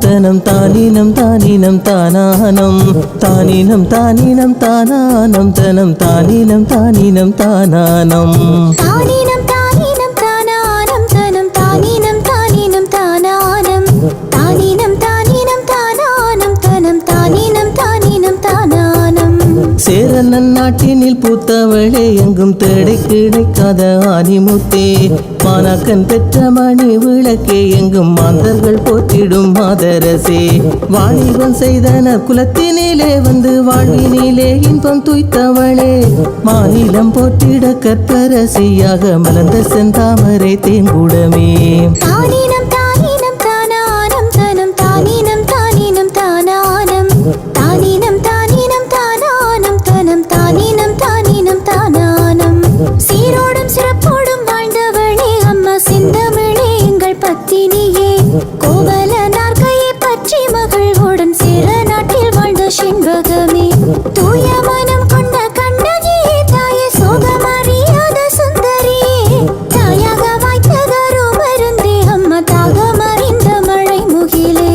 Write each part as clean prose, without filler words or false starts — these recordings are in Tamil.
தனம் தானினம் தானினம் தானானம் தானினம் தானினம் தானானம் தனம் தானினம் தானினம் தானானம் தானினம் தானினம் தானானம் தனம் தானினம் தானினம் தானானம் தானினம் தானினம் தானானம் தனம் தானினம் தானினம் தானானம் சேரனன் நாட்டினில் பூத்தவளே எங்கும் தேடை கிடைக்காத ஆனிமுத்தே மாணாக்கன் பெற்ற மணி விளக்கே எங்கும் மாந்தர்கள் போற்றிடும் மாதரசே வாணிபம் செய்தன குலத்தினிலே வந்து வாழ்வினிலே இன்பம் துய்த்தவளே மாநிலம் போற்றிட கற்பரசியாக மலர்ந்த செந்தாமரை தேங்குடமே தானினம் தானினம் தானானம் தனம் தானினம் தானினம் தானானம் தானினம் தானினம் தானானம் தனம் தானினம் தானினம் தானானம் சீரோடும் சிறப்போடும் வாழ்ந்தவளே அம்மா செந்தமிழே எங்கள் பத்தினியே கோவல நாற்கையை பற்றி மகிழ்வுடன் சேர நாட்டில் வாழ்ந்த செண்பகமே தூய மனம் கொண்ட கண்ணகியே தாயே சோகமறியாத சுந்தரியே தாயாக வாய்த்தகரோ மருந்தே அம்மா தாகம் அறிந்த மழை முகிலே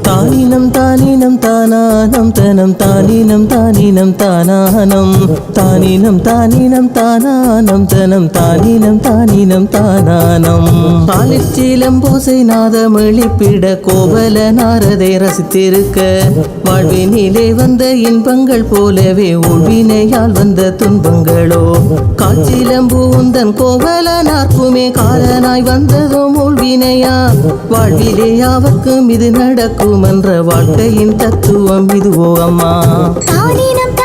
தானினம் தானினம் தானானம் தனம் தானினம் தானினம் தானானம் தானினம் தானினம் தானானம் தனம் தானினம் தானினம் தானானம் பாலிச்சீலம் பூசை நாதமெளிப்பிட கோவல நாரதை ரசித்திருக்க வாழ்வினிலே வந்த இன்பங்கள் போலவே ஒழினையால் வந்த துன்பங்களோ காட்சிலம்பு உந்தன் கோவல நாற்குமே காலனாய் வந்ததும் ஒழினையா வாழ்விலே யாவர்க்கும் இது நடக்கும் என்ற வாழ்க்கையின் தத்துவம் இதுவோ அம்மா தானினம்